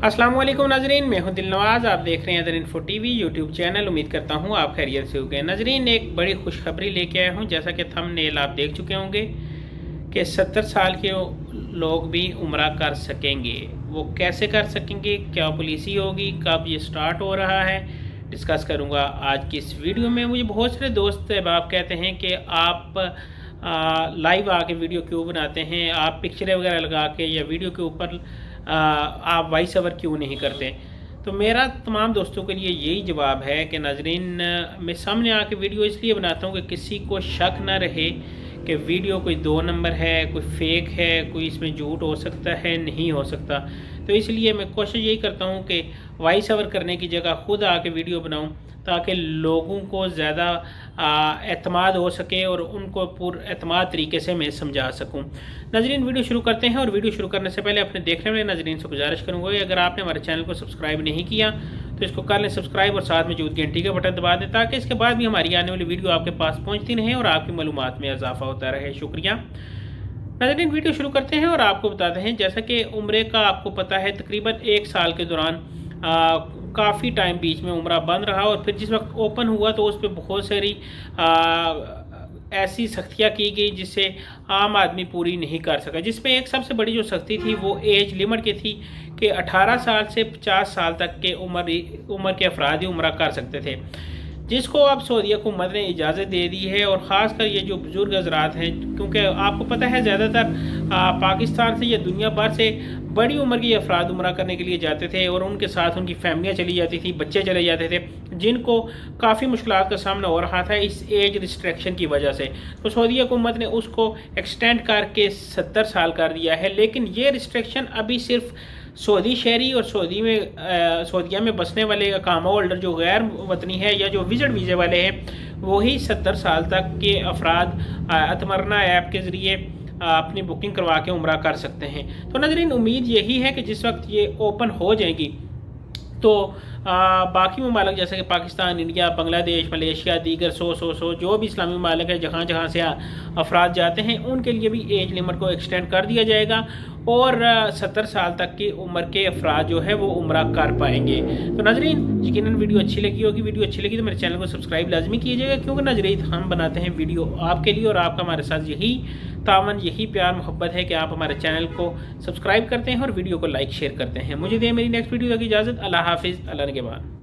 अस्सलाम वालेकुम नाजरीन, मैं हूं दिलनवाज। आप देख रहे हैं other info TV YouTube channel. उम्मीद करता हूं आप खैरियत से होंगे। नाजरीन, एक बड़ी खुशखबरी लेके आया हूं। जैसा कि थंबनेल आप देख चुके होंगे कि 70 साल के लोग भी उम्रा कर सकेंगे। वो कैसे कर सकेंगे, क्या पॉलिसी होगी, कब ये स्टार्ट हो रहा है, डिस्कस करूँगा आज की इस वीडियो में। मुझे बहुत सारे दोस्त अहबाब कहते हैं कि आप लाइव आके वीडियो क्यों बनाते हैं, आप पिक्चरें वगैरह लगा के या वीडियो के ऊपर आप वॉइस ओवर क्यों नहीं करते। तो मेरा तमाम दोस्तों के लिए यही जवाब है कि नाजरीन, मैं सामने आके वीडियो इसलिए बनाता हूँ कि किसी को शक ना रहे कि वीडियो कोई 2 नंबर है, कोई फेक है, कोई इसमें झूठ हो सकता है, नहीं हो सकता। तो इसलिए मैं कोशिश यही करता हूँ कि वॉइस ओवर करने की जगह खुद आके वीडियो बनाऊँ, ताकि लोगों को ज़्यादा एतमाद हो सके और उनको पूरे एतमाद तरीके से मैं समझा सकूं। नाजरीन, वीडियो शुरू करते हैं। और वीडियो शुरू करने से पहले अपने देखने वाले नाजरीन से गुजारिश करूंगा, अगर आपने हमारे चैनल को सब्सक्राइब नहीं किया तो इसको कर लें सब्सक्राइब और साथ में मौजूद घंटी का बटन दबा दें, ताकि इसके बाद भी हमारी आने वाली वीडियो आपके पास पहुँचती रहे और आपकी मालूमात में इजाफा होता रहे। शुक्रिया। नाजरीन, वीडियो शुरू करते हैं और आपको बताते हैं, जैसा कि उम्रे का आपको पता है तकरीबन 1 साल के दौरान काफ़ी टाइम बीच में उम्रा बंद रहा, और फिर जिस वक्त ओपन हुआ तो उस पर बहुत सारी ऐसी सख्तियाँ की गई जिससे आम आदमी पूरी नहीं कर सका। जिसमें एक सबसे बड़ी जो सख्ती थी वो एज लिमिट की थी कि 18 साल से 50 साल तक के उम्र के अफराद ही उम्रा कर सकते थे, जिसको अब सऊदी हुकूमत ने इजाज़त दे दी है। और ख़ासकर ये जो बुज़ुर्ग हज़रात हैं, क्योंकि आपको पता है ज़्यादातर पाकिस्तान से या दुनिया भर से बड़ी उम्र के अफराद उम्रा करने के लिए जाते थे और उनके साथ उनकी फैमिलियाँ चली जाती थी, बच्चे चले जाते थे, जिनको काफ़ी मुश्किलात का सामना हो रहा था इस एज रिस्ट्रिक्शन की वजह से। तो सऊदी हुकूमत ने उसको एक्सटेंड करके 70 साल कर दिया है। लेकिन ये रिस्ट्रिक्शन अभी सिर्फ सऊदी शहरी और सऊदीया में बसने वाले अकामा होल्डर जो गैर वतनी है या जो विजिट वीज़े वाले हैं, वही 70 साल तक के अफराद अतमरना ऐप के ज़रिए अपनी बुकिंग करवा के उम्रा कर सकते हैं। तो नाज़रीन, उम्मीद यही है कि जिस वक्त ये ओपन हो जाएंगी तो बाकी ममालिक जैसे कि पाकिस्तान, इंडिया, बांग्लादेश, मलेशिया, दीगर 100 जो भी इस्लामी ममालिक है जहाँ जहाँ से अफराद जाते हैं, उनके लिए भी एज लिमिट को एक्सटेंड कर दिया जाएगा और 70 साल तक की उम्र के अफराद जो है वो उम्रा कर पाएंगे। तो नाजरीन, यकीनन वीडियो अच्छी लगी होगी। वीडियो अच्छी लगी तो मेरे चैनल को सब्सक्राइब लाजमी कीजिएगा, क्योंकि नाजरीन हम बनाते हैं वीडियो आपके लिए और आपका हमारे साथ यही तावन, यही प्यार मोहब्बत है कि आप हमारे चैनल को सब्सक्राइब करते हैं और वीडियो को लाइक शेयर करते हैं। मुझे दे मेरी नेक्स्ट वीडियो की इजाज़त। अल्लाह हाफिज़। अल्लाह के बाद।